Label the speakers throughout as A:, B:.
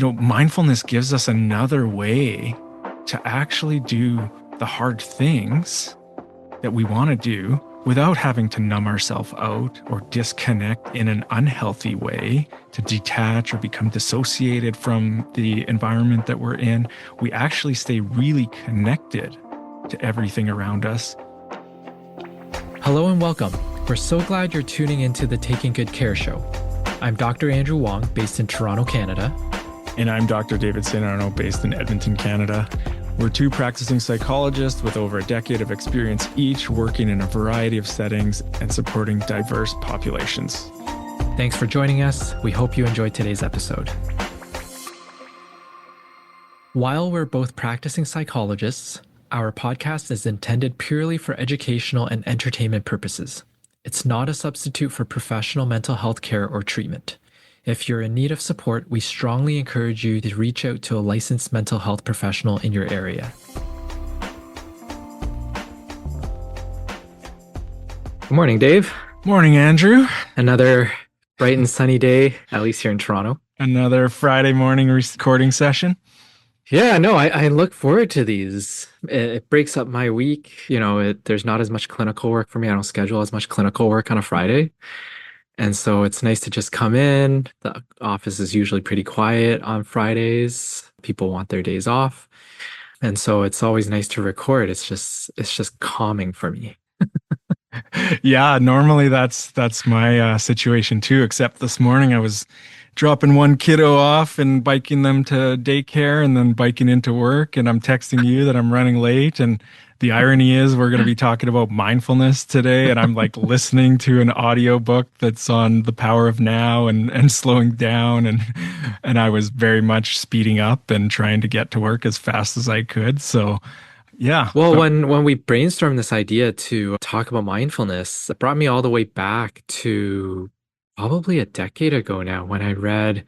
A: mindfulness gives us another way to actually do the hard things that we want to do without having to numb ourselves out or disconnect in an unhealthy way, to detach or become dissociated from the environment that we're in. We actually stay really connected to everything around us.
B: Hello and welcome. We're so glad you're tuning into the Taking Good Care show. I'm Dr. Andrew Wong, based in Toronto, Canada.
A: And I'm Dr. David St. Arno, based in Edmonton, Canada. We're two practicing psychologists with over a decade of experience each, working in a variety of settings and supporting diverse populations.
B: Thanks for joining us. We hope you enjoyed today's episode. While we're both practicing psychologists, our podcast is intended purely for educational and entertainment purposes. It's not a substitute for professional mental health care or treatment. If you're in need of support, we strongly encourage you to reach out to a licensed mental health professional in your area. Good morning, Dave.
A: Morning, Andrew.
B: Another bright and sunny day, at least here in Toronto.
A: Another Friday morning recording session.
B: Yeah, no, I look forward to these. It breaks up my week. There's not as much clinical work for me. I don't schedule as much clinical work on a Friday. And so it's nice to just come in. The office is usually pretty quiet on Fridays. People want their days off. And so it's always nice to record. It's just calming for me.
A: Yeah, normally that's my situation too, except this morning I was dropping one kiddo off and biking them to daycare and then biking into work, and I'm texting you that I'm running late. And the irony is we're going to be talking about mindfulness today, and I'm like listening to an audio book that's on the power of now and slowing down, and I was very much speeding up and trying to get to work as fast as I could. So yeah.
B: Well, when we brainstormed this idea to talk about mindfulness, it brought me all the way back to probably a decade ago now, when I read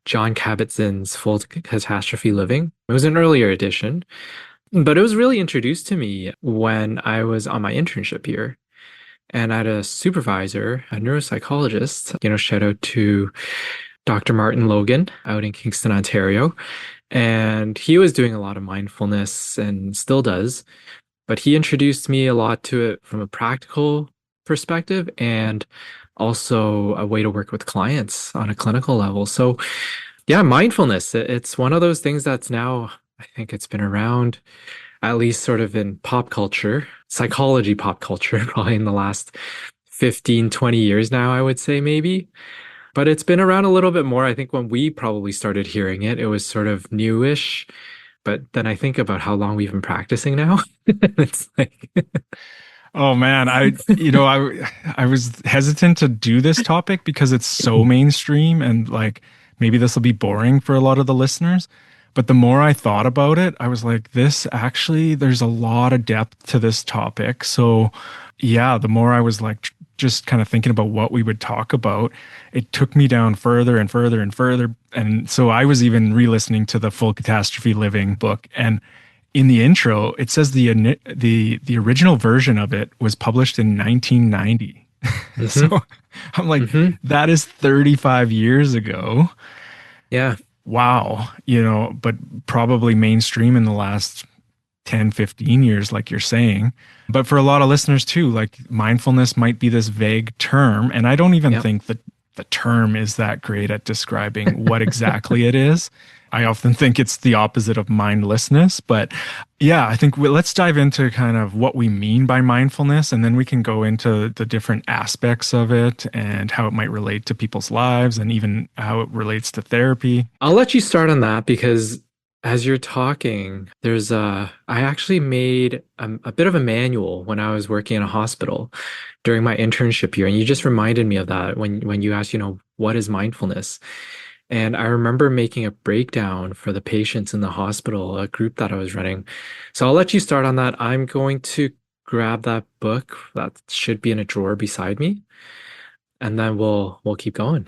B: Jon Kabat-Zinn's Full Catastrophe Living. It was an earlier edition, but it was really introduced to me when I was on my internship year. And I had a supervisor, a neuropsychologist, shout out to Dr. Martin Logan out in Kingston, Ontario. And he was doing a lot of mindfulness and still does, but he introduced me a lot to it from a practical perspective and also a way to work with clients on a clinical level. So yeah, mindfulness, it's one of those things that's now, I think it's been around at least sort of in pop culture, psychology pop culture, probably in the last 15, 20 years now, I would say maybe. But it's been around a little bit more. I think when we probably started hearing it, it was sort of newish. But then I think about how long we've been practicing now. It's like...
A: Oh man, I was hesitant to do this topic because it's so mainstream, and like maybe this will be boring for a lot of the listeners. But the more I thought about it, I was like, there's a lot of depth to this topic. So yeah, the more I was like just kind of thinking about what we would talk about, it took me down further and further and further. And so I was even re-listening to the Full Catastrophe Living book, and in the intro, it says the original version of it was published in 1990. Mm-hmm. So I'm like, that is 35 years ago.
B: Yeah.
A: Wow. But probably mainstream in the last 10, 15 years, like you're saying. But for a lot of listeners too, like mindfulness might be this vague term. And I don't even think that the term is that great at describing what exactly it is. I often think it's the opposite of mindlessness. But yeah, I think let's dive into kind of what we mean by mindfulness, and then we can go into the different aspects of it and how it might relate to people's lives and even how it relates to therapy.
B: I'll let you start on that, because as you're talking, I actually made a bit of a manual when I was working in a hospital during my internship year. And you just reminded me of that when you asked, what is mindfulness? And I remember making a breakdown for the patients in the hospital, a group that I was running. So I'll let you start on that. I'm going to grab that book that should be in a drawer beside me, and then we'll keep going.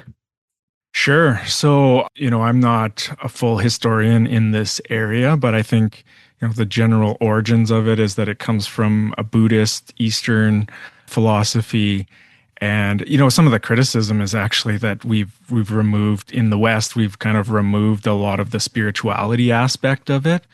A: Sure. So, I'm not a full historian in this area, but I think, the general origins of it is that it comes from a Buddhist Eastern philosophy. And some of the criticism is actually that we've removed in the West, we've kind of removed a lot of the spirituality aspect of it.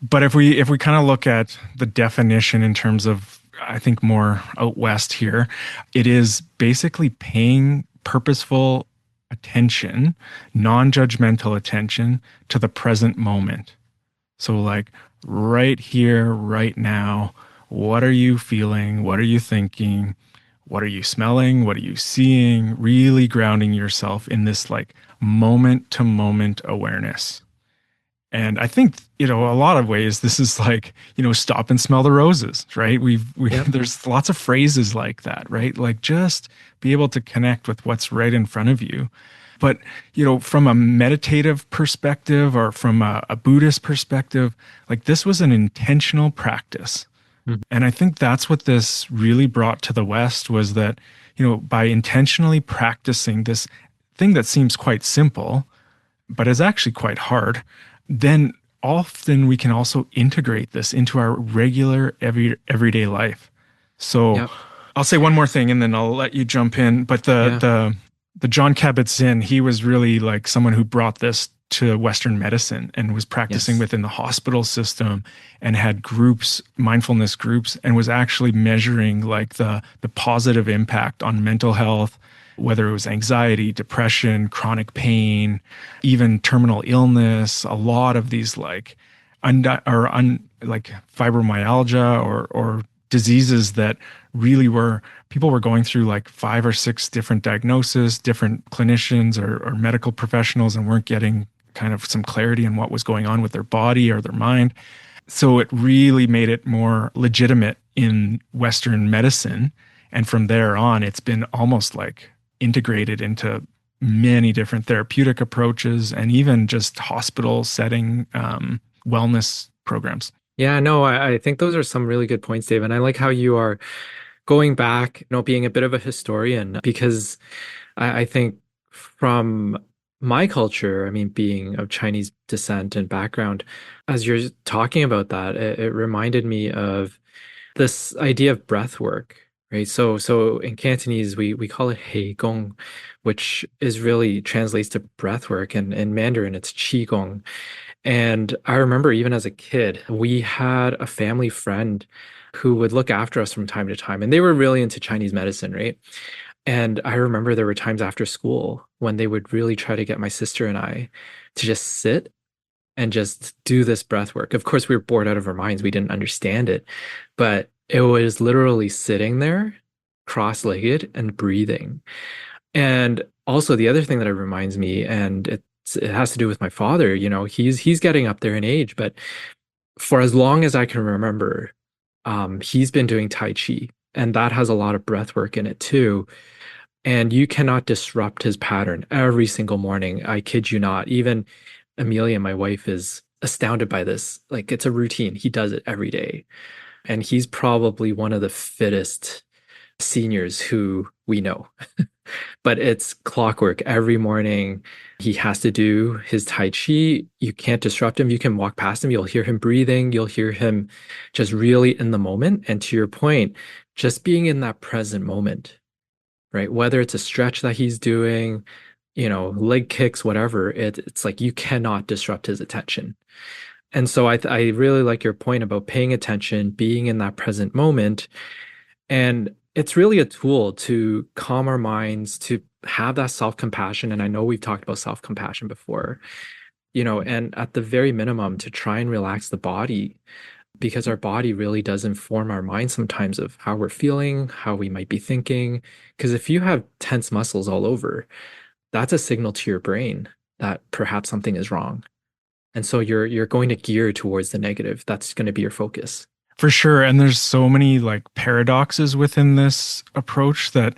A: But if we kind of look at the definition in terms of, I think more out west here, it is basically paying purposeful attention, non-judgmental attention to the present moment. So like right here, right now, what are you feeling? What are you thinking? What are you smelling? What are you seeing? Really grounding yourself in this like moment to moment awareness. And I think, a lot of ways this is like, stop and smell the roses, right?
B: Yep.
A: There's lots of phrases like that, right? Like just be able to connect with what's right in front of you. But, from a meditative perspective or from a Buddhist perspective, like this was an intentional practice.
B: Mhm.
A: And I think that's what this really brought to the West was that, by intentionally practicing this thing that seems quite simple, but is actually quite hard, then often we can also integrate this into our regular everyday life. So
B: Yep.
A: I'll say one more thing and then I'll let you jump in. But the
B: Yeah.
A: the John Kabat-Zinn, he was really like someone who brought this to Western medicine and was practicing
B: Yes.
A: within the hospital system and had groups, mindfulness groups, and was actually measuring like the positive impact on mental health, whether it was anxiety, depression, chronic pain, even terminal illness, a lot of these like like fibromyalgia or diseases that really were people were going through like 5 or 6 different diagnoses, different clinicians or medical professionals, and weren't getting kind of some clarity on what was going on with their body or their mind. So it really made it more legitimate in Western medicine. And from there on, it's been almost like integrated into many different therapeutic approaches and even just hospital setting wellness programs.
B: Yeah, no, I think those are some really good points, Dave. And I like how you are going back, being a bit of a historian, because I think from my culture, I mean, being of Chinese descent and background, as you're talking about that, it reminded me of this idea of breath work, right? So in Cantonese, we call it Hei Gong, which is really translates to breath work, and in Mandarin, it's Qi Gong. And I remember even as a kid, we had a family friend who would look after us from time to time, and they were really into Chinese medicine, right? And I remember there were times after school when they would really try to get my sister and I to just sit and just do this breath work. Of course, we were bored out of our minds. We didn't understand it, but it was literally sitting there, cross-legged and breathing. And also the other thing that it reminds me, and it has to do with my father, he's getting up there in age, but for as long as I can remember, he's been doing Tai Chi, and that has a lot of breath work in it too. And you cannot disrupt his pattern every single morning. I kid you not. Even Amelia, my wife, is astounded by this. Like it's a routine. He does it every day. And he's probably one of the fittest seniors who we know. But it's clockwork every morning. He has to do his Tai Chi. You can't disrupt him. You can walk past him. You'll hear him breathing. You'll hear him just really in the moment. And to your point, just being in that present moment, right? Whether it's a stretch that he's doing, leg kicks, whatever, it's like you cannot disrupt his attention. And so I really like your point about paying attention, being in that present moment. And it's really a tool to calm our minds, to have that self-compassion. And I know we've talked about self-compassion before, and at the very minimum, to try and relax the body, because our body really does inform our mind sometimes of how we're feeling, how we might be thinking. Because if you have tense muscles all over, that's a signal to your brain that perhaps something is wrong. And so you're going to gear towards the negative. That's going to be your focus.
A: For sure. And there's so many like paradoxes within this approach that,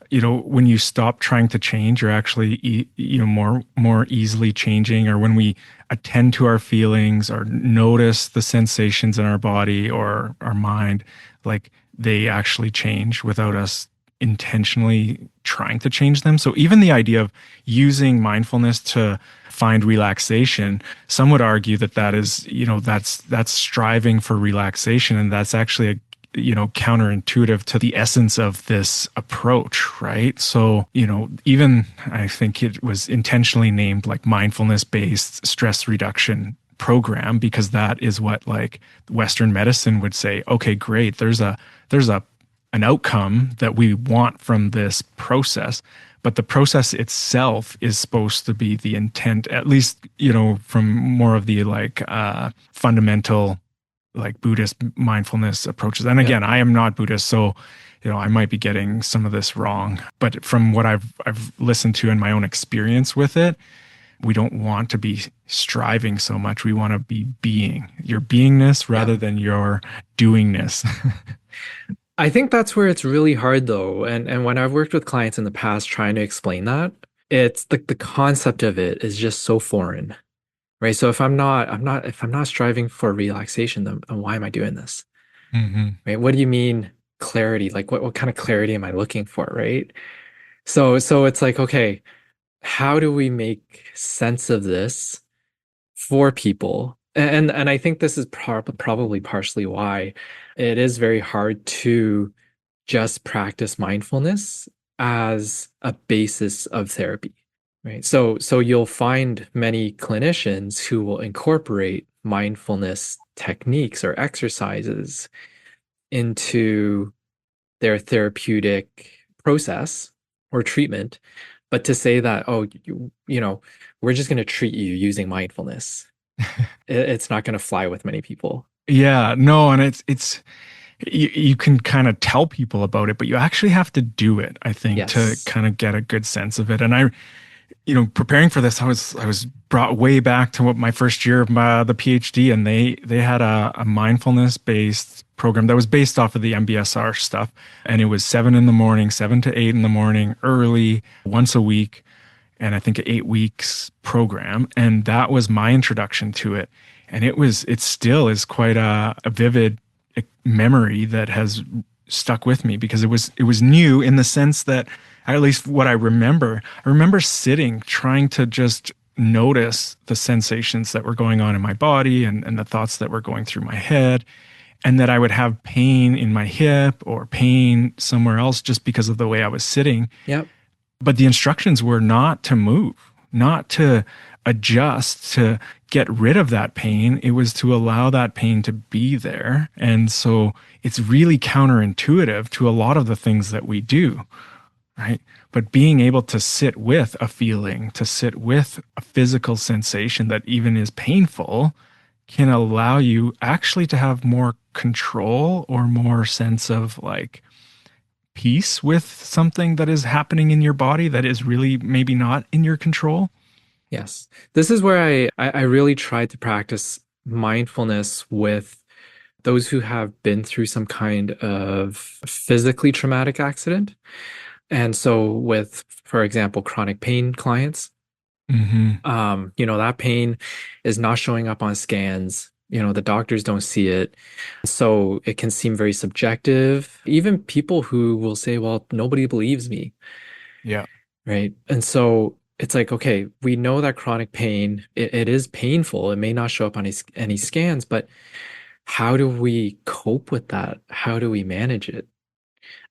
A: when you stop trying to change, you're actually, more easily changing. Or when we attend to our feelings or notice the sensations in our body or our mind, like they actually change without us intentionally trying to change them. So even the idea of using mindfulness to find relaxation, some would argue that that is, that's striving for relaxation, and that's actually counterintuitive to the essence of this approach, right? So, even I think it was intentionally named like mindfulness based stress reduction program because that is what like Western medicine would say, okay, great. There's an outcome that we want from this process. But the process itself is supposed to be the intent, at least, from more of the like fundamental like Buddhist mindfulness approaches. And
B: Yeah.
A: again, I am not Buddhist, so I might be getting some of this wrong. But from what I've listened to in my own experience with it, we don't want to be striving so much. We want to be being your beingness
B: Yeah.
A: rather than your doingness.
B: I think that's where it's really hard though. And when I've worked with clients in the past trying to explain that, it's the concept of it is just so foreign, right? So if I'm not striving for relaxation, then why am I doing this?
A: Hmm.
B: Right? What do you mean clarity? Like what kind of clarity am I looking for, right? So it's like, okay, how do we make sense of this for people? And I think this is probably partially why it is very hard to just practice mindfulness as a basis of therapy, right? So you'll find many clinicians who will incorporate mindfulness techniques or exercises into their therapeutic process or treatment, but to say that, oh, we're just going to treat you using mindfulness, it's not going to fly with many people.
A: Yeah, no, and it's you can kind of tell people about it, but you actually have to do it, I think, to
B: Yes.
A: kind of get a good sense of it. And preparing for this, I was brought way back to what my first year of the PhD, and they had a mindfulness based program that was based off of the MBSR stuff, and it was 7 in the morning, 7 to 8 in the morning, early, once a week, and I think 8 weeks program, and that was my introduction to it, and it still is quite a vivid memory that has stuck with me because it was new in the sense that at least what I remember sitting trying to just notice the sensations that were going on in my body and the thoughts that were going through my head and that I would have pain in my hip or pain somewhere else just because of the way I was sitting.
B: Yep.
A: But the instructions were not to move, not to adjust, to get rid of that pain. It was to allow that pain to be there. And so it's really counterintuitive to a lot of the things that we do, right? But being able to sit with a feeling, to sit with a physical sensation that even is painful, can allow you actually to have more control or more sense of like peace with something that is happening in your body that is really maybe not in your control.
B: Yes. This is where I really tried to practice mindfulness with those who have been through some kind of physically traumatic accident. And so with, for example, chronic pain clients,
A: Hmm.
B: that pain is not showing up on scans. The doctors don't see it. So it can seem very subjective. Even people who will say, well, nobody believes me,
A: Yeah.
B: right? And so it's like, okay, we know that chronic pain, it is painful. It may not show up on any scans, but how do we cope with that? How do we manage it?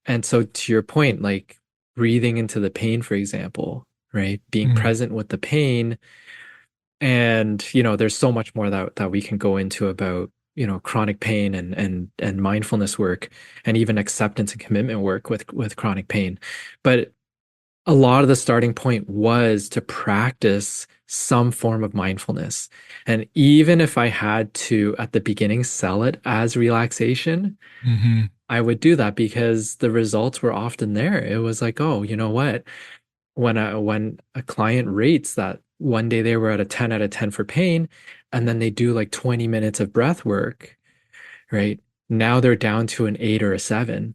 B: And so to your point, like breathing into the pain, for example, right? Being
A: Mm.
B: present with the pain. And, there's so much more that we can go into about, chronic pain and mindfulness work and even acceptance and commitment work with chronic pain. But a lot of the starting point was to practice some form of mindfulness. And even if I had to, at the beginning, sell it as relaxation,
A: Hmm.
B: I would do that because the results were often there. It was like, oh, you know what? When a client rates that one day they were at a 10 out of 10 for pain, and then they do like 20 minutes of breath work, right? Now they're down to an 8 or a 7.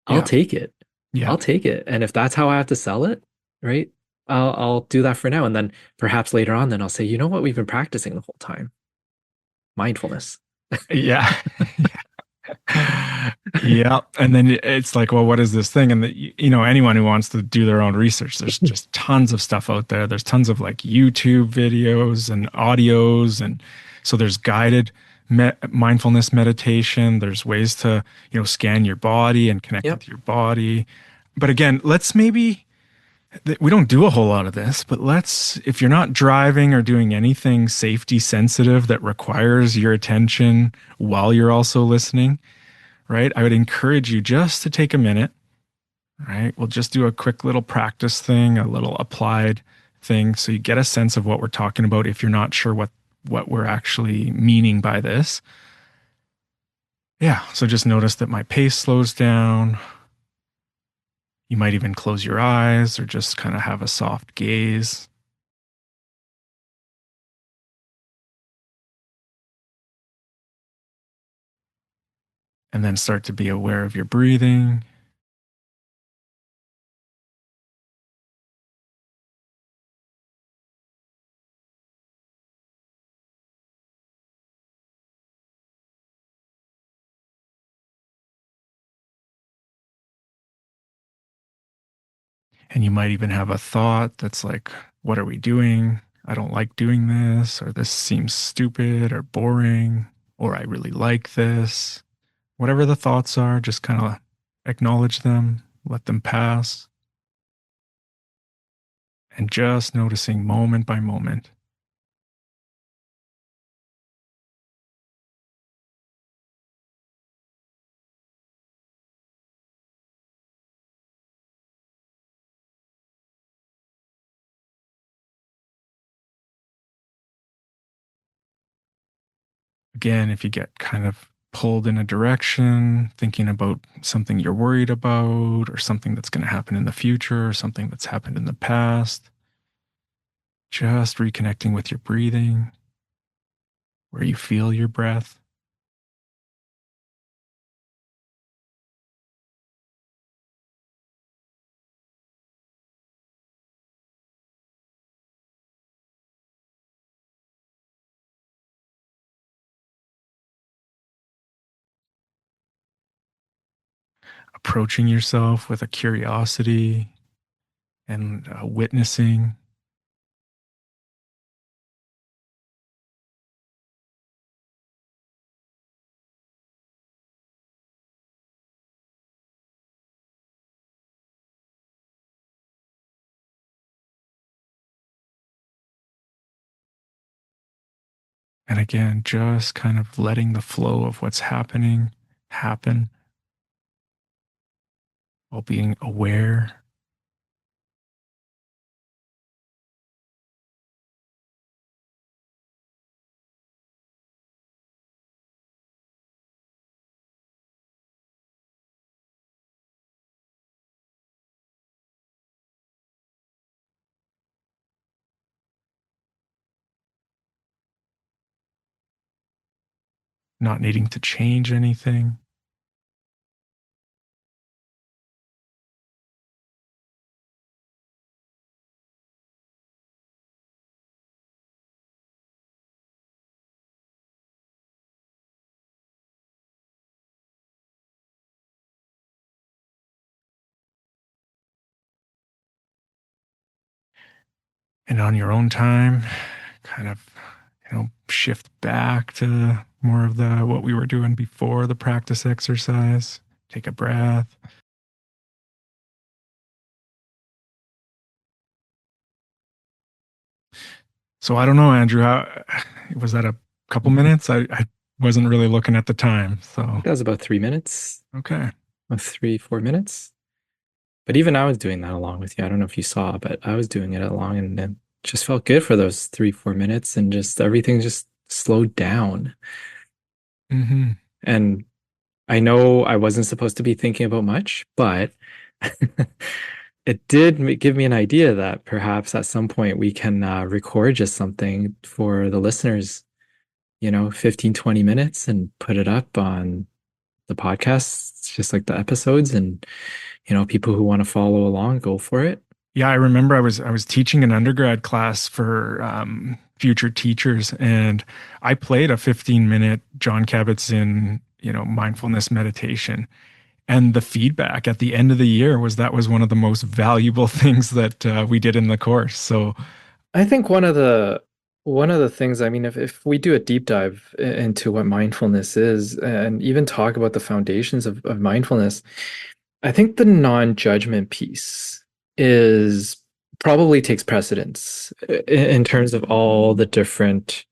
B: I'll
A: Yeah.
B: take it.
A: Yeah.
B: I'll take it. And if that's how I have to sell it, right? I'll do that for now. And then perhaps later on, then I'll say, you know what we've been practicing the whole time? Mindfulness.
A: Yeah. Yeah. And then it's like, well, what is this thing? And anyone who wants to do their own research, there's just tons of stuff out there. There's tons of like YouTube videos and audios. And so there's guided mindfulness meditation. There's ways to, scan your body and connect
B: Yep.
A: with your body. But again, let's maybe we don't do a whole lot of this, but if you're not driving or doing anything safety sensitive that requires your attention while you're also listening, right? I would encourage you just to take a minute, right? We'll just do a quick little practice thing, a little applied thing, so you get a sense of what we're talking about if you're not sure what we're actually meaning by this. Yeah, so just notice that my pace slows down. You might even close your eyes or just kind of have a soft gaze. And then start to be aware of your breathing. And you might even have a thought that's like, what are we doing? I don't like doing this, or this seems stupid or boring, or I really like this. Whatever the thoughts are, just kind of acknowledge them, let them pass, and just noticing moment by moment. Again, if you get kind of pulled in a direction, thinking about something you're worried about, or something that's going to happen in the future, or something that's happened in the past, just reconnecting with your breathing, where you feel your breath. Approaching yourself with a curiosity and witnessing, and again, just kind of letting the flow of what's happening happen while being aware, not needing to change anything. And on your own time, kind of, shift back to more of the what we were doing before the practice exercise. Take a breath. So I don't know, Andrew, how was that a couple minutes? I wasn't really looking at the time. So,
B: That was about 3 minutes,
A: okay.
B: about 3, 4 minutes. But even I was doing that along with you. I don't know if you saw, but I was doing it along and it just felt good for those 3, 4 minutes and just everything just slowed down.
A: Hmm.
B: And I know I wasn't supposed to be thinking about much, but it did give me an idea that perhaps at some point we can record just something for the listeners, 15, 20 minutes and put it up on the podcasts, just like the episodes. And, people who want to follow along, go for it.
A: Yeah, I remember I was teaching an undergrad class for future teachers, and I played a 15-minute John Kabat-Zinn, mindfulness meditation. And the feedback at the end of the year was that was one of the most valuable things that we did in the course. So,
B: I think One of the things, I mean, if we do a deep dive into what mindfulness is and even talk about the foundations of mindfulness, I think the non-judgment piece is probably takes precedence in terms of all the different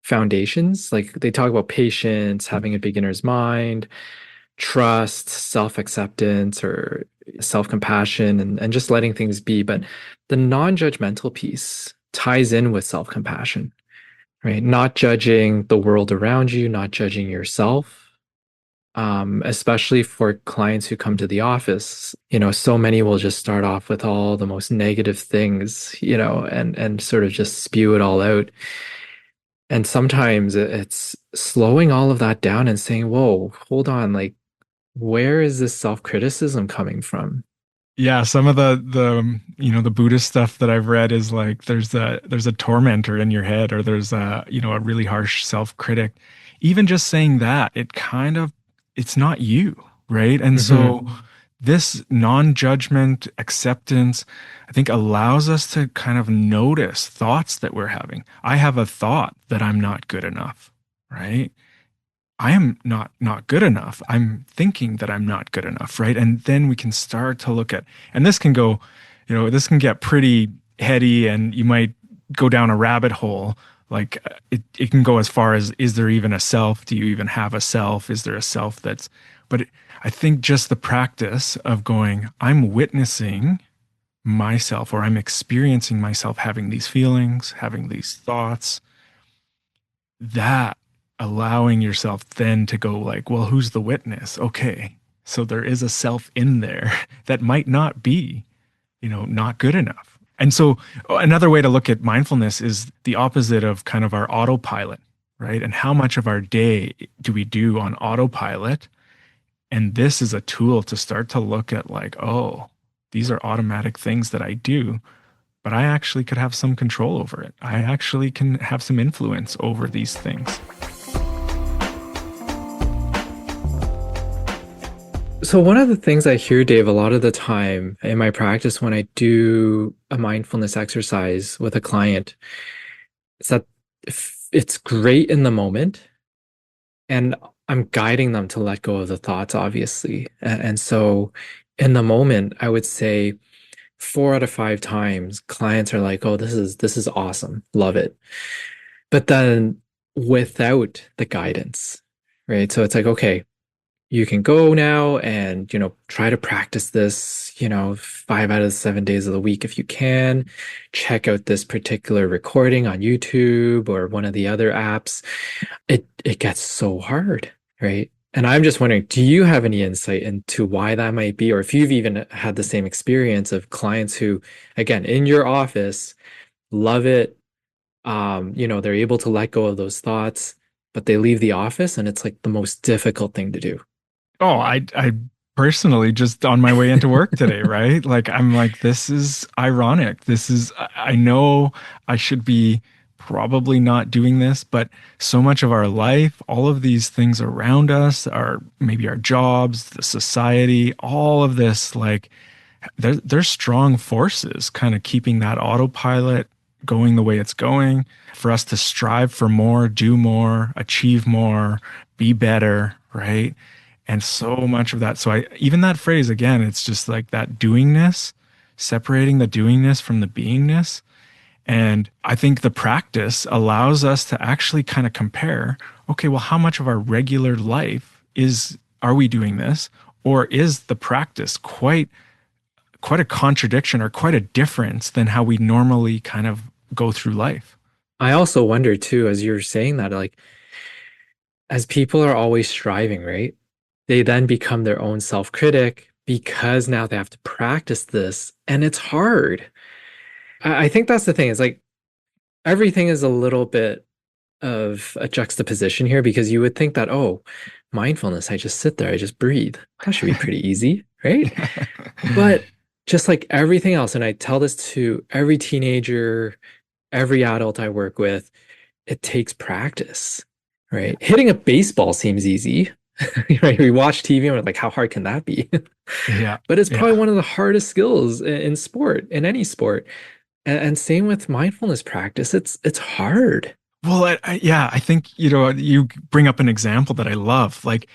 B: foundations. Like they talk about patience, having a beginner's mind, trust, self-acceptance, or self-compassion, and just letting things be. But the non-judgmental piece ties in with self-compassion, right? Not judging the world around you, not judging yourself. Especially for clients who come to the office, so many will just start off with all the most negative things, and sort of just spew it all out. And sometimes it's slowing all of that down and saying, whoa, hold on, like, where is this self-criticism coming from?
A: Yeah, some of the Buddhist stuff that I've read is like there's a tormentor in your head, or there's a really harsh self-critic. Even just saying that, it's not you, right? And
B: Hmm.
A: so this non-judgment acceptance, I think, allows us to kind of notice thoughts that we're having. I have a thought that I'm not good enough, right? I am not good enough. I'm thinking that I'm not good enough, right? And then we can start to look at, and this can go, this can get pretty heady, and you might go down a rabbit hole. Like it can go as far as, is there even a self? Do you even have a self? Is there a self but I think just the practice of going, I'm witnessing myself, or I'm experiencing myself having these feelings, having these thoughts, that allowing yourself then to go like, well, who's the witness? Okay. So there is a self in there that might not be, not good enough. And so another way to look at mindfulness is the opposite of kind of our autopilot, right? And how much of our day do we do on autopilot? And this is a tool to start to look at like, oh, these are automatic things that I do, but I actually could have some control over it. I actually can have some influence over these things.
B: So one of the things I hear, Dave, a lot of the time in my practice when I do a mindfulness exercise with a client is that it's great in the moment, and I'm guiding them to let go of the thoughts, obviously. And so in the moment, I would say 4 out of 5 times clients are like, "Oh, this is awesome. Love it." But then without the guidance, right? So it's like, okay, you can go now and, try to practice this, 5 out of 7 days of the week if you can. Check out this particular recording on YouTube or one of the other apps. It gets so hard, right? And I'm just wondering, do you have any insight into why that might be, or if you've even had the same experience of clients who, again, in your office, love it. They're able to let go of those thoughts, but they leave the office and it's like the most difficult thing to do.
A: Oh, I personally just on my way into work today, right? Like I'm like, this is ironic. I know I should be probably not doing this, but so much of our life, all of these things around us, our maybe our jobs, the society, all of this, like there's strong forces kind of keeping that autopilot going the way it's going, for us to strive for more, do more, achieve more, be better, right? And so much of that. So even that phrase again, it's just like that doingness, separating the doingness from the beingness. And I think the practice allows us to actually kind of compare, okay, well, how much of our regular life are we doing this? Or is the practice quite a contradiction, or quite a difference than how we normally kind of go through life?
B: I also wonder too, as you're saying that, like, as people are always striving, right? They then become their own self-critic because now they have to practice this and it's hard. I think that's the thing. It's like everything is a little bit of a juxtaposition here because you would think that, oh, mindfulness, I just sit there, I just breathe. That should be pretty easy, right? But just like everything else, and I tell this to every teenager, every adult I work with, it takes practice, right? Hitting a baseball seems easy, right? We watch TV and we're like, how hard can that be?
A: Yeah.
B: But it's probably
A: Yeah.
B: one of the hardest skills in sport, in any sport. And same with mindfulness practice. It's hard.
A: Well, yeah, I think, you bring up an example that I love. Like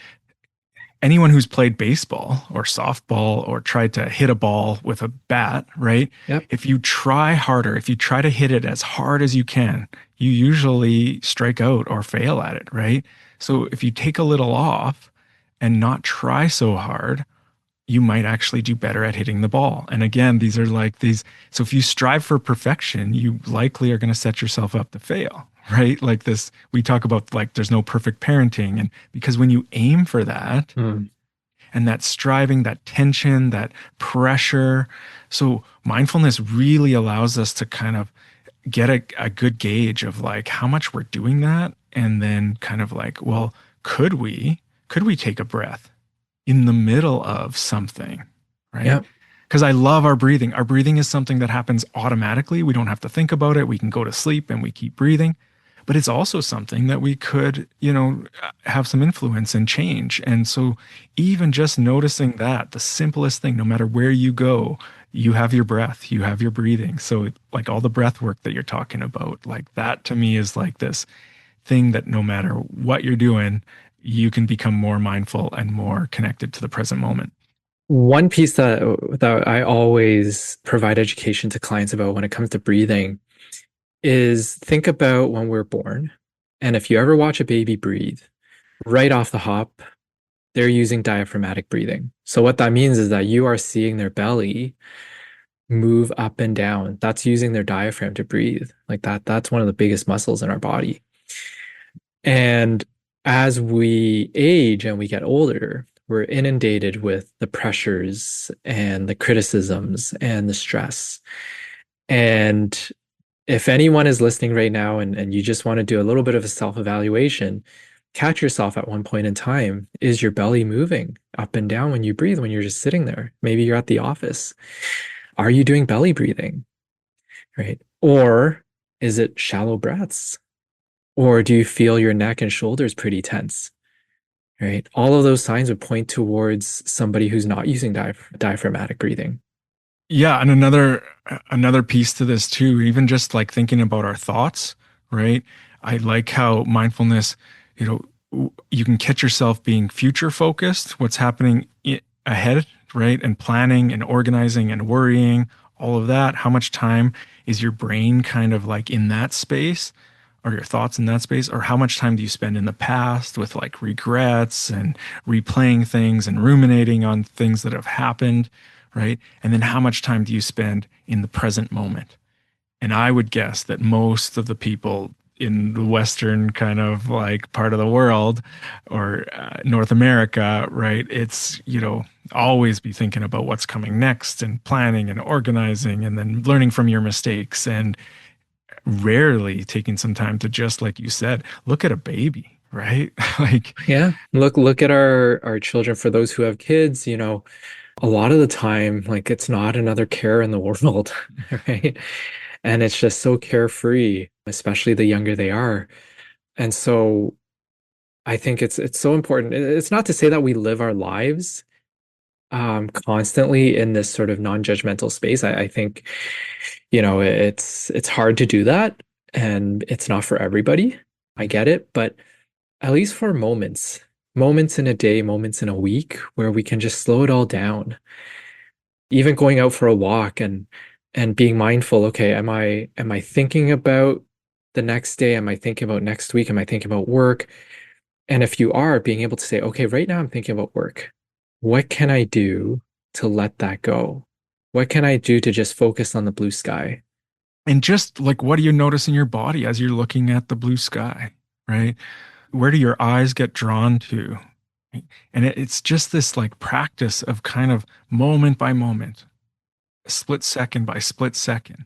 A: anyone who's played baseball or softball or tried to hit a ball with a bat, right?
B: Yep.
A: If you try harder, if you try to hit it as hard as you can, you usually strike out or fail at it, right? So if you take a little off and not try so hard, you might actually do better at hitting the ball. And again, these are like these. So if you strive for perfection, you likely are going to set yourself up to fail, right? Like this, we talk about like there's no perfect parenting. And because when you aim for that
B: Mm.
A: and that striving, that tension, that pressure, so mindfulness really allows us to kind of get a good gauge of like how much we're doing that. And then kind of like, well, could we take a breath in the middle of something, right?
B: Yep.
A: Because I love our breathing. Our breathing is something that happens automatically. We don't have to think about it. We can go to sleep and we keep breathing. But it's also something that we could, have some influence and change. And so, even just noticing that, the simplest thing, no matter where you go, you have your breath, you have your breathing. So, like all the breath work that you're talking about, like that to me is like this thing that no matter what you're doing, you can become more mindful and more connected to the present moment.
B: One piece that I always provide education to clients about when it comes to breathing is think about when we're born. And if you ever watch a baby breathe, right off the hop, they're using diaphragmatic breathing. So what that means is that you are seeing their belly move up and down. That's using their diaphragm to breathe. Like that's one of the biggest muscles in our body. And as we age and we get older, we're inundated with the pressures and the criticisms and the stress. And if anyone is listening right now and you just want to do a little bit of a self-evaluation, catch yourself at one point in time. Is your belly moving up and down when you breathe, when you're just sitting there? Maybe you're at the office. Are you doing belly breathing? Right? Or is it shallow breaths? Or do you feel your neck and shoulders pretty tense? Right? All of those signs would point towards somebody who's not using diaphragmatic breathing.
A: Yeah, and another piece to this too, even just like thinking about our thoughts, right? I like how mindfulness, you can catch yourself being future focused, what's happening ahead, right? And planning and organizing and worrying, all of that. How much time is your brain kind of like in that space? Or your thoughts in that space? Or how much time do you spend in the past with like regrets and replaying things and ruminating on things that have happened, right? And then how much time do you spend in the present moment? And I would guess that most of the people in the Western kind of like part of the world or North America, right? It's, always be thinking about what's coming next and planning and organizing and then learning from your mistakes and rarely taking some time to just like you said, look at a baby, right? Like,
B: Yeah. Look at our children. For those who have kids, a lot of the time, like it's not another care in the world, right? And it's just so carefree, especially the younger they are. And so I think it's so important. It's not to say that we live our lives constantly in this sort of non-judgmental space. I think, it's hard to do that and it's not for everybody. I get it, but at least for moments in a day, moments in a week where we can just slow it all down. Even going out for a walk and being mindful, okay, am I thinking about the next day? Am I thinking about next week? Am I thinking about work? And if you are, being able to say, okay, right now I'm thinking about work. What can I do to let that go? What can I do to just focus on the blue sky?
A: and just like, what do you notice in your body as you're looking at the blue sky, right? Where do your eyes get drawn to? Right? And it's just this like practice of kind of moment by moment, split second by split second.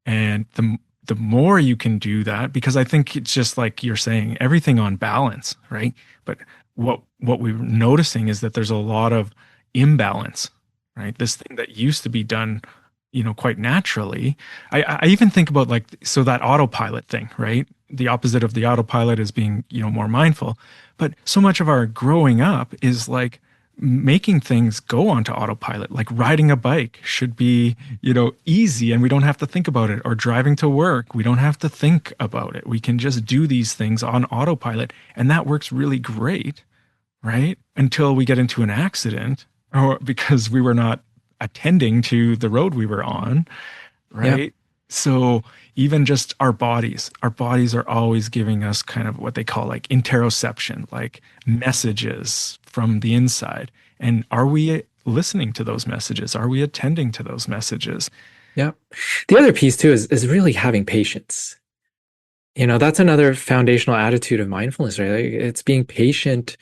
A: And the more you can do that, because I think it's just like you're saying, everything on balance, right? But what we're noticing is that there's a lot of imbalance, right? This thing that used to be done, quite naturally. I even think about like so that autopilot thing, right? The opposite of the autopilot is being, more mindful. But so much of our growing up is like making things go onto autopilot. Like riding a bike should be, easy and we don't have to think about it. Or driving to work, we don't have to think about it. We can just do these things on autopilot. And that works really great, right? Until we get into an accident or because we were not attending to the road we were on,
B: Yeah.
A: right? So even just our bodies are always giving us kind of what they call like interoception, like messages from the inside. And are we listening to those messages? Are we attending to those messages?
B: Yeah. The other piece too is really having patience. That's another foundational attitude of mindfulness, right? Like, it's being patient.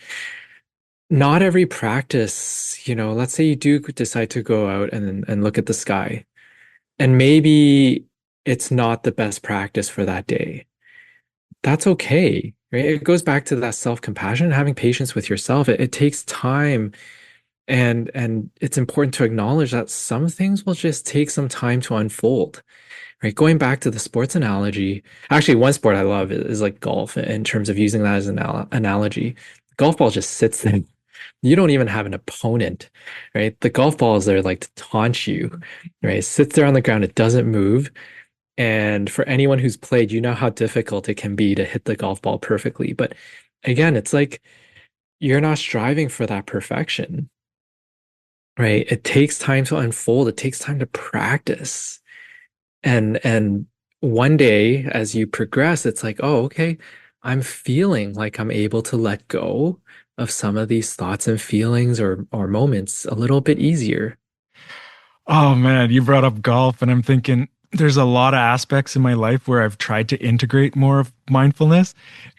B: Not every practice, let's say you do decide to go out and look at the sky, and maybe it's not the best practice for that day. That's okay, right? It goes back to that self-compassion and having patience with yourself. It takes time, and it's important to acknowledge that some things will just take some time to unfold. Right. Going back to the sports analogy, actually, one sport I love is like golf in terms of using that as an analogy. Golf ball just sits there. You don't even have an opponent, right? The golf ball is there like to taunt you, right? It sits there on the ground. It doesn't move. And for anyone who's played, you know how difficult it can be to hit the golf ball perfectly. But again, it's like you're not striving for that perfection, right? It takes time to unfold. It takes time to practice. And one day as you progress, it's like, oh, okay, I'm feeling like I'm able to let go of some of these thoughts and feelings or moments a little bit easier.
A: Oh man, you brought up golf, and I'm thinking there's a lot of aspects in my life where I've tried to integrate more of mindfulness,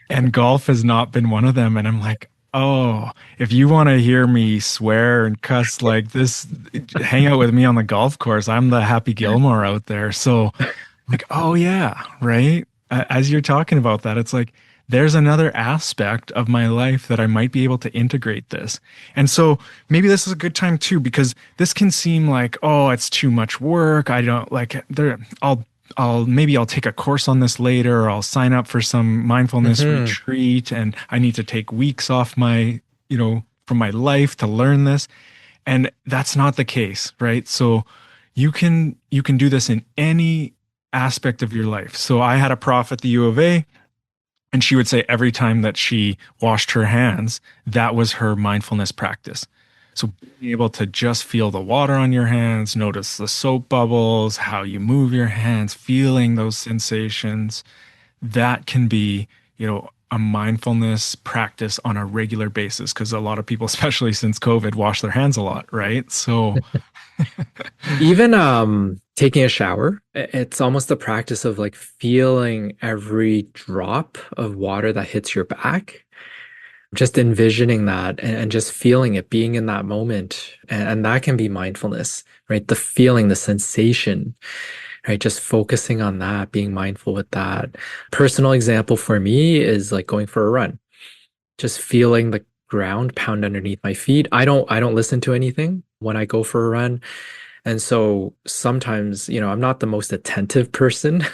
A: and golf has not been one of them. And I'm like, oh, if you want to hear me swear and cuss like this, hang out with me on the golf course. I'm the Happy Gilmore out there. So like, oh yeah, right? As you're talking about that, it's like there's another aspect of my life that I might be able to integrate this. And so maybe this is a good time too, because this can seem like, oh, it's too much work. I don't like there. I'll take a course on this later, or I'll sign up for some mindfulness
B: Hmm.
A: retreat, and I need to take weeks off from my life to learn this. And that's not the case, right? So you can do this in any aspect of your life. So I had a prof at the U of A, and she would say every time that she washed her hands, that was her mindfulness practice. So being able to just feel the water on your hands, notice the soap bubbles, how you move your hands, feeling those sensations, that can be, a mindfulness practice on a regular basis because a lot of people, especially since COVID, wash their hands a lot, right? So,
B: Even taking a shower, it's almost the practice of like feeling every drop of water that hits your back, just envisioning that and just feeling it, being in that moment. And that can be mindfulness, right? The feeling, the sensation, right? Just focusing on that, being mindful with that. Personal example for me is like going for a run, just feeling the ground pound underneath my feet. I don't listen to anything when I go for a run. And so sometimes, I'm not the most attentive person.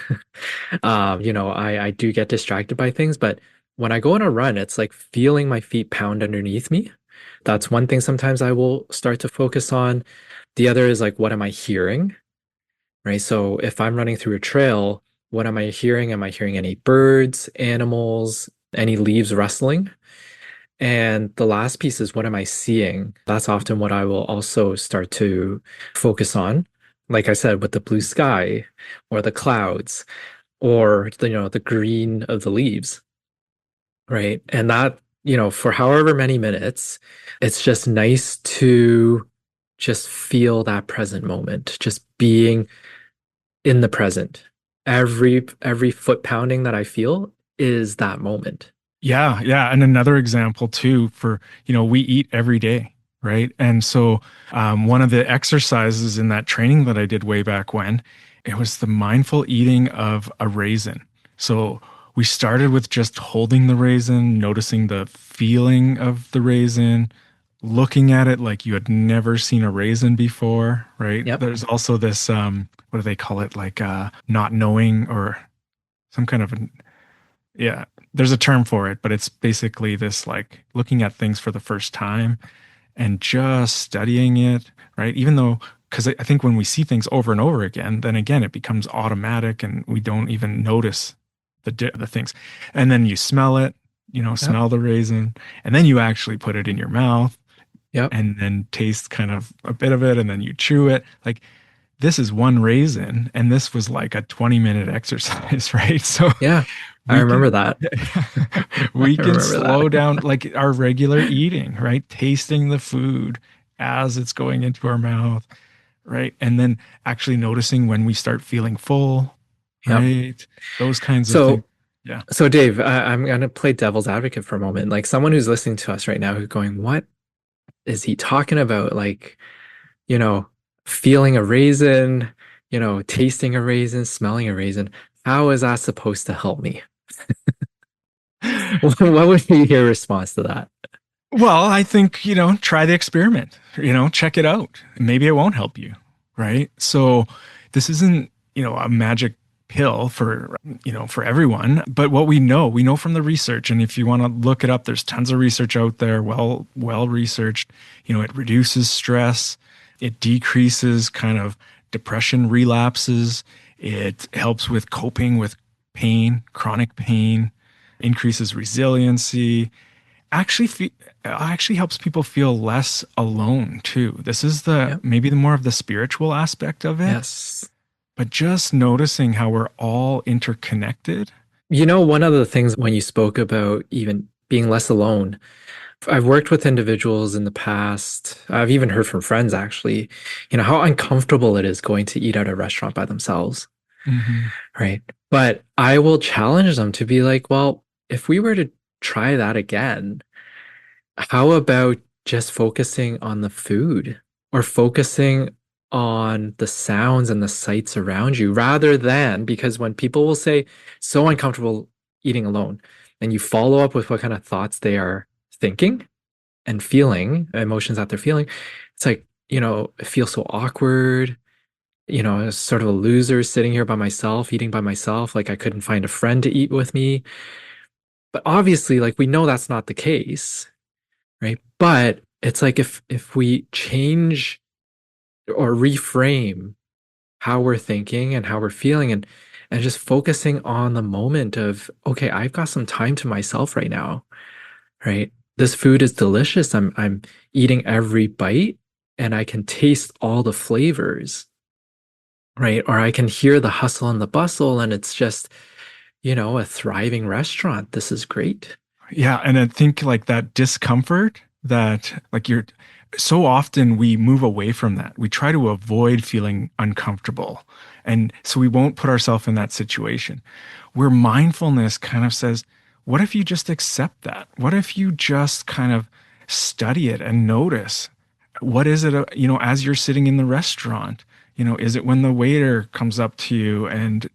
B: I do get distracted by things, but when I go on a run, it's like feeling my feet pound underneath me. That's one thing sometimes I will start to focus on. The other is like, what am I hearing? Right. So if I'm running through a trail, what am I hearing? Am I hearing any birds, animals, any leaves rustling? And the last piece is what am I seeing? That's often what I will also start to focus on. Like I said, with the blue sky or the clouds or the green of the leaves, right? And that, for however many minutes, it's just nice to just feel that present moment, just being in the present. Every foot pounding that I feel is that moment.
A: yeah, yeah. And another example too for, we eat every day, right? And so one of the exercises in that training that I did way back when, it was the mindful eating of a raisin. So we started with just holding the raisin, noticing the feeling of the raisin, looking at it like you had never seen a raisin before, right?
B: Yep.
A: There's also this, what do they call it? Like not knowing or some kind of yeah, there's a term for it, but it's basically this like looking at things for the first time. and just studying it, right? Even though, because I think when we see things over and over again, then again, it becomes automatic and we don't even notice the things. And then you smell it,
B: Yep.
A: smell the raisin, and then you actually put it in your mouth
B: Yep.
A: and then taste kind of a bit of it and then you chew it. Like this is one raisin and this was like a 20-minute exercise, right? So
B: Yeah. I
A: we
B: remember
A: can
B: that.
A: we
B: I
A: can
B: remember
A: slow
B: that.
A: down like our regular eating, right? Tasting the food as it's going into our mouth, right? And then actually noticing when we start feeling full,
B: Yep.
A: right? Those kinds of things.
B: So,
A: Yeah.
B: so Dave, I'm gonna play devil's advocate for a moment. Like someone who's listening to us right now who's going, what is he talking about? Like, you know, feeling a raisin, tasting a raisin, smelling a raisin. How is that supposed to help me? What would be your response to that?
A: Well, I think, try the experiment, check it out. Maybe it won't help you, right? So this isn't, a magic pill for everyone, but what we know from the research, and if you want to look it up, there's tons of research out there, well researched. It reduces stress, it decreases kind of depression relapses, it helps with coping with pain, chronic pain, increases resiliency actually fe actually helps people feel less alone too. This is the
B: Yep.
A: maybe the more of the spiritual aspect of it,
B: Yes.
A: but just noticing how we're all interconnected.
B: One of the things when you spoke about even being less alone, I've worked with individuals in the past. I've even heard from friends actually, how uncomfortable it is going to eat at a restaurant by themselves,
A: Hmm.
B: right? But I will challenge them to be like, well, if we were to try that again, how about just focusing on the food or focusing on the sounds and the sights around you rather than because when people will say so uncomfortable eating alone and you follow up with what kind of thoughts they are thinking and feeling, emotions that they're feeling, it's like, it feels so awkward. As sort of a loser sitting here by myself, eating by myself, like I couldn't find a friend to eat with me. But obviously, like we know that's not the case, right? But it's like if we change or reframe how we're thinking and how we're feeling and just focusing on the moment of, okay, I've got some time to myself right now, right? This food is delicious. I'm eating every bite and I can taste all the flavors, right? Or I can hear the hustle and the bustle and it's just, a thriving restaurant. This is great.
A: Yeah, and I think like that discomfort that like you're so often we move away from that. We try to avoid feeling uncomfortable. And so we won't put ourselves in that situation. Where mindfulness kind of says, what if you just accept that? What if you just kind of study it and notice what is it, as you're sitting in the restaurant, is it when the waiter comes up to you and,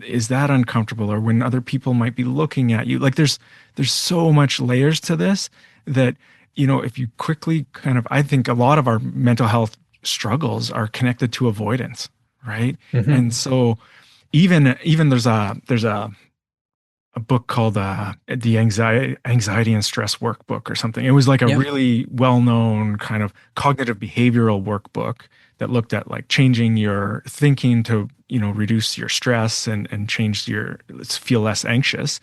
A: is that uncomfortable or when other people might be looking at you? Like there's so much layers to this that, if you quickly kind of, I think a lot of our mental health struggles are connected to avoidance, right?
B: Hmm.
A: And so even there's a book called the anxiety and stress workbook or something. It was like a
B: Yep.
A: really well-known kind of cognitive behavioral workbook that looked at like changing your thinking to reduce your stress and change your let's feel less anxious.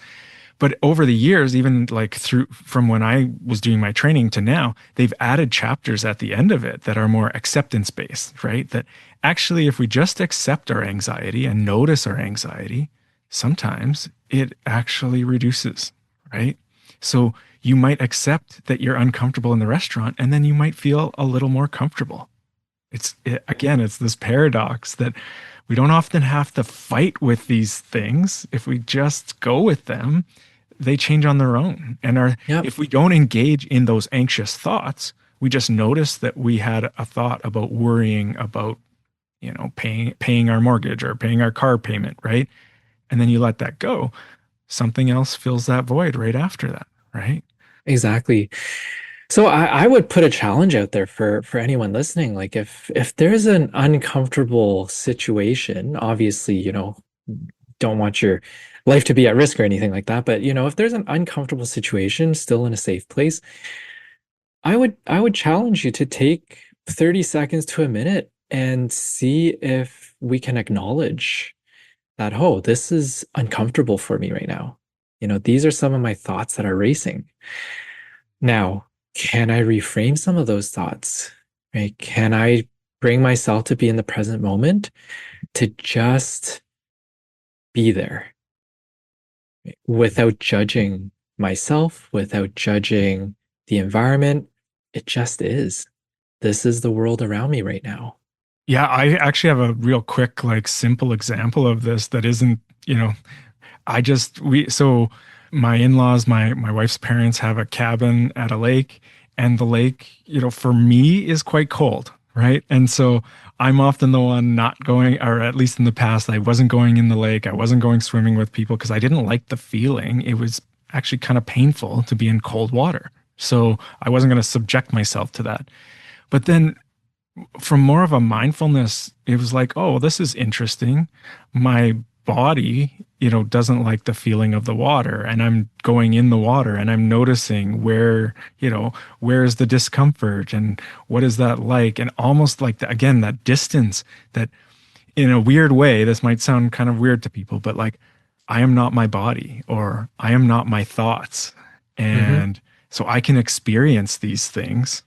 A: But over the years, even like through from when I was doing my training to now, they've added chapters at the end of it that are more acceptance based, right? That actually, if we just accept our anxiety and notice our anxiety, sometimes it actually reduces, right? So you might accept that you're uncomfortable in the restaurant and then you might feel a little more comfortable. Again, it's this paradox that we don't often have to fight with these things. If we just go with them, they change on their own. And
B: Yep.
A: if we don't engage in those anxious thoughts, we just notice that we had a thought about worrying about, paying our mortgage or paying our car payment, right? And then you let that go. Something else fills that void right after that, right?
B: Exactly. So I would put a challenge out there for anyone listening. Like if there's an uncomfortable situation, obviously, don't want your life to be at risk or anything like that. But if there's an uncomfortable situation still in a safe place, I would challenge you to take 30 seconds to a minute and see if we can acknowledge that, oh, this is uncomfortable for me right now. These are some of my thoughts that are racing. Now, can I reframe some of those thoughts? Right? Can I bring myself to be in the present moment to just be there without judging myself, without judging the environment? It just is. This is the world around me right now.
A: Yeah, I actually have a real quick, like simple example of this that isn't, you know, I just we so my in-laws, my wife's parents have a cabin at a lake, and the lake, for me is quite cold, right? And so I'm often the one not going, or at least in the past, I wasn't going in the lake. I wasn't going swimming with people because I didn't like the feeling. It was actually kind of painful to be in cold water. So I wasn't going to subject myself to that. But then from more of a mindfulness, it was like, oh, this is interesting. My body, doesn't like the feeling of the water, and I'm going in the water and I'm noticing where's the discomfort and what is that like? And almost like again, that distance that in a weird way, this might sound kind of weird to people, but like, I am not my body or I am not my thoughts.
B: Hmm.
A: And so I can experience these things,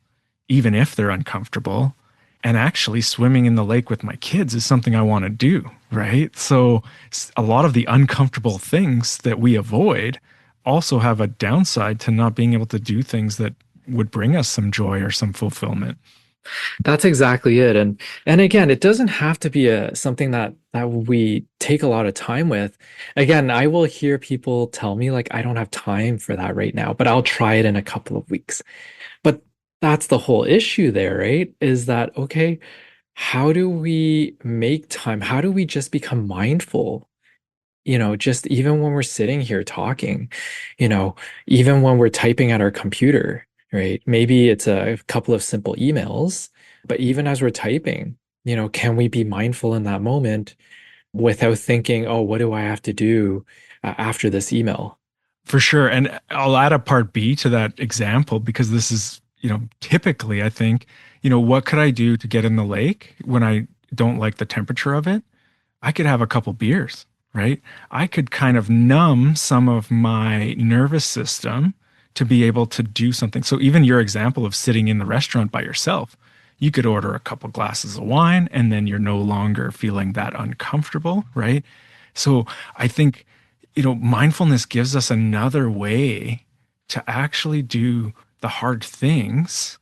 A: even if they're uncomfortable. And actually, swimming in the lake with my kids is something I want to do, right? So, a lot of the uncomfortable things that we avoid also have a downside to not being able to do things that would bring us some joy or some fulfillment.
B: That's exactly it. And again, it doesn't have to be a something that we take a lot of time with. Again, I will hear people tell me like I don't have time for that right now, but I'll try it in a couple of weeks. But that's the whole issue there, right? Is that okay, how do we make time? How do we just become mindful? Just even when we're sitting here talking, you know, even when we're typing at our computer, right? Maybe it's a couple of simple emails, but even as we're typing, can we be mindful in that moment without thinking, oh, what do I have to do after this email?
A: For sure. And I'll add a part B to that example because this is, typically, I think, what could I do to get in the lake when I don't like the temperature of it? I could have a couple beers, right? I could kind of numb some of my nervous system to be able to do something. So even your example of sitting in the restaurant by yourself, you could order a couple glasses of wine and then you're no longer feeling that uncomfortable, right? So I think, mindfulness gives us another way to actually do the hard things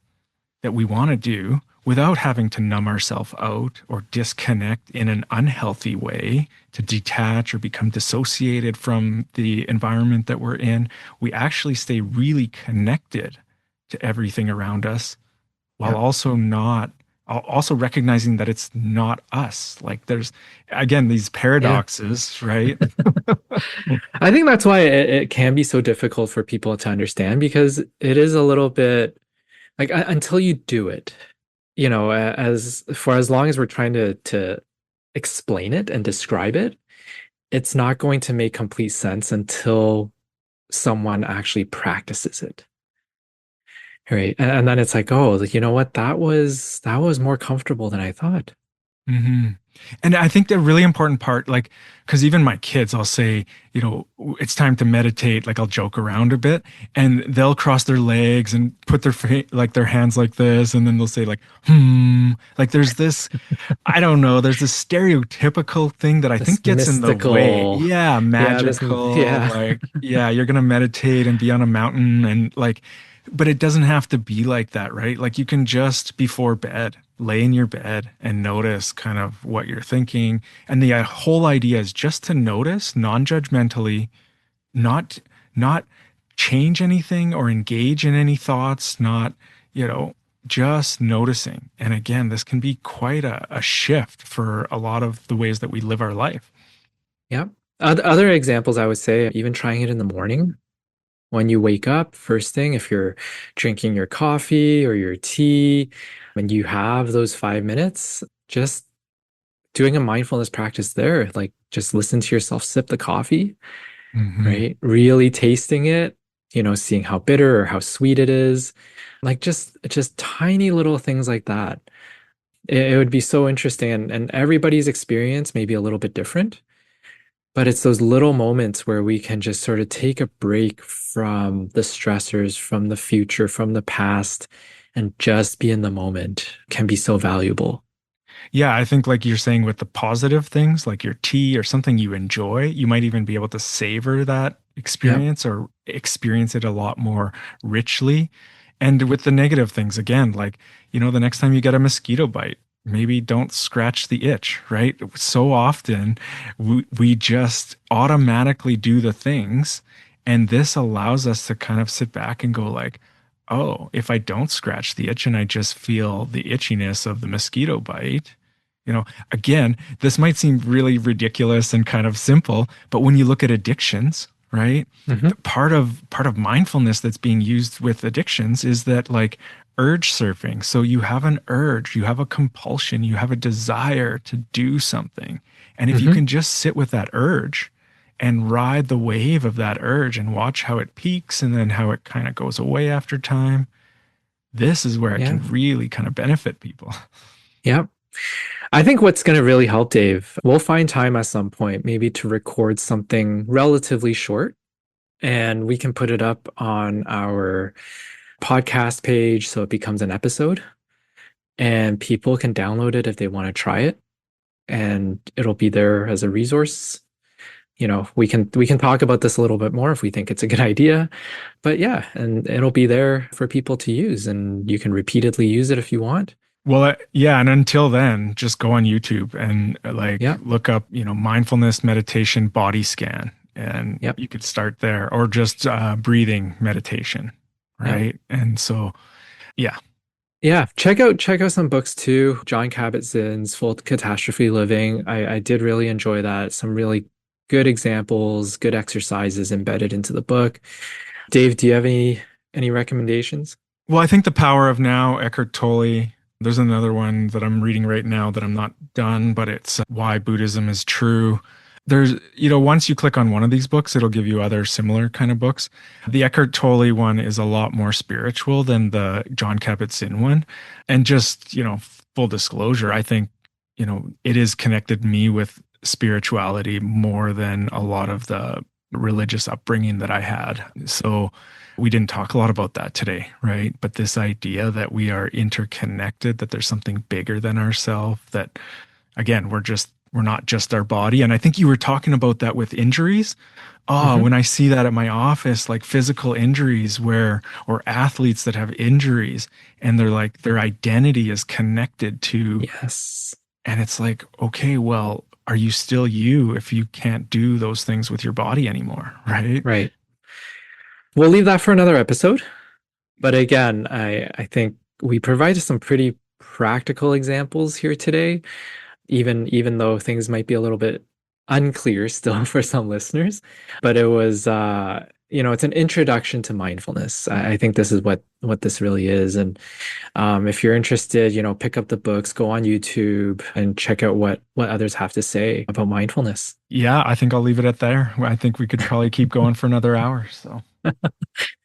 A: that we want to do without having to numb ourselves out or disconnect in an unhealthy way to detach or become dissociated from the environment that we're in. We actually stay really connected to everything around us while
B: Yeah.
A: also recognizing that it's not us. Like there's again these
B: Yeah.
A: paradoxes, right?
B: I think that's why it can be so difficult for people to understand because it is a little bit like until you do it, as for as long as we're trying to explain it and describe it, it's not going to make complete sense until someone actually practices it. Right. And then it's like, oh, like, you know what? That was more comfortable than I thought.
A: hmm And I think the really important part, like, because even my kids, I'll say, it's time to meditate. Like, I'll joke around a bit, and they'll cross their legs and put like their hands like this, and then they'll say like, Like, there's this, I don't know, there's this stereotypical thing that I
B: This
A: think gets in the way.
B: mystical,
A: Yeah,
B: yeah,
A: magical.
B: yeah,
A: Like, yeah, you're gonna meditate and be on a mountain, and like, but it doesn't have to be like that, right? Like, you can just before bed lay in your bed and notice kind of what you're thinking. And the whole idea is just to notice non-judgmentally, not not change anything or engage in any thoughts, not, you know, just noticing. And again, this can be quite a shift for a lot of the ways that we live our life.
B: yeah. Other examples, I would say, even trying it in the morning when you wake up, first thing, if you're drinking your coffee or your tea, when you have those 5 minutes, just doing a mindfulness practice there, like just listen to yourself sip the coffee,
A: Hmm
B: right? Really tasting it. seeing how bitter or how sweet it is. Like just tiny little things like that. It would be so interesting, and everybody's experience may be a little bit different, but it's those little moments where we can just sort of take a break from the stressors, from the future, from the past, and just be in the moment can be so valuable.
A: Yeah, I think like you're saying with the positive things, like your tea or something you enjoy, you might even be able to savor that
B: Yep.
A: experience or experience it a lot more richly. And with the negative things, again, like, the next time you get a mosquito bite, maybe don't scratch the itch, right? So often we just automatically do the things. And this allows us to kind of sit back and go like, oh, if I don't scratch the itch and I just feel the itchiness of the mosquito bite, you know, again, this might seem really ridiculous and kind of simple, but when you look at addictions, right?
B: Hmm.
A: Part of mindfulness that's being used with addictions is that like urge surfing. So you have an urge, you have a compulsion, you have a desire to do something. And if you
B: Hmm.
A: can just sit with that urge and ride the wave of that urge and watch how it peaks and then how it kind of goes away after time, this is where it
B: Yeah.
A: can really kind of benefit people.
B: Yep. I think what's going to really help, Dave, we'll find time at some point, maybe to record something relatively short, and we can put it up on our podcast page so it becomes an episode, and people can download it if they want to try it, and it'll be there as a resource. We can talk about this a little bit more if we think it's a good idea. But yeah, and it'll be there for people to use, and you can repeatedly use it if you want.
A: Well, yeah, and until then, just go on YouTube and like
B: Yep,
A: look up, mindfulness meditation body scan, and
B: yep,
A: you could start there, or just breathing meditation,
B: yep.
A: right? And so, yeah,
B: Yeah, check out some books too. John Kabat-Zinn's Full Catastrophe Living. I did really enjoy that. Some really good examples, good exercises embedded into the book. Dave, do you have any recommendations?
A: well, I think The Power of Now, Eckhart Tolle. There's another one that I'm reading right now that I'm not done, but it's Why Buddhism is True. There's, once you click on one of these books, it'll give you other similar kind of books. The Eckhart Tolle one is a lot more spiritual than the John Kabat-Zinn one. And just, full disclosure, I think, it has connected me with spirituality more than a lot of the religious upbringing that I had. So, we didn't talk a lot about that today, right? But this idea that we are interconnected, that there's something bigger than ourselves, that again, we're not just our body. And I think you were talking about that with injuries. Oh,
B: Hmm.
A: when I see that at my office, like physical injuries or athletes that have injuries and they're like their identity is connected to,
B: Yes.
A: and it's like, okay, well, are you still you if you can't do those things with your body anymore, right?
B: Right. We'll leave that for another episode. But again, I think we provided some pretty practical examples here today, even though things might be a little bit unclear still for some listeners. But it was it's an introduction to mindfulness. I think this is what this really is. And if you're interested, pick up the books, go on YouTube and check out what others have to say about mindfulness.
A: Yeah, I think I'll leave it at there. I think we could probably keep going for another hour. So.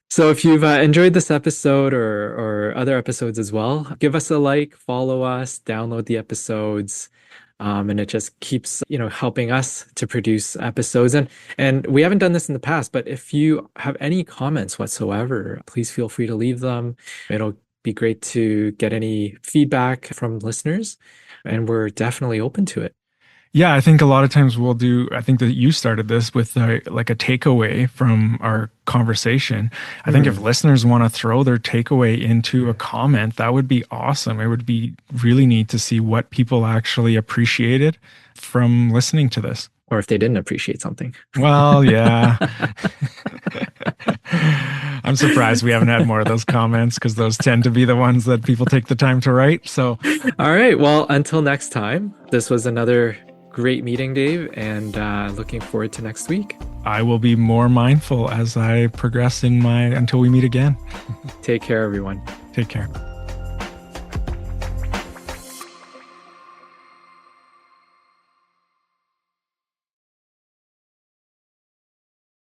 B: So if you've enjoyed this episode or other episodes as well, give us a like, follow us, download the episodes. And it just keeps, helping us to produce episodes. And we haven't done this in the past, but if you have any comments whatsoever, please feel free to leave them. It'll be great to get any feedback from listeners, and we're definitely open to it.
A: Yeah, I think a lot of times I think that you started this with like a takeaway from our conversation. I think if
B: Hmm.
A: listeners want to throw their takeaway into a comment, that would be awesome. It would be really neat to see what people actually appreciated from listening to this.
B: Or if they didn't appreciate something.
A: Well, yeah. I'm surprised we haven't had more of those comments because those tend to be the ones that people take the time to write. So,
B: All right. Well, until next time, this was another great meeting, Dave, and looking forward to next week.
A: I will be more mindful as I progress in my until we meet again.
B: Take care, everyone.
A: Take care.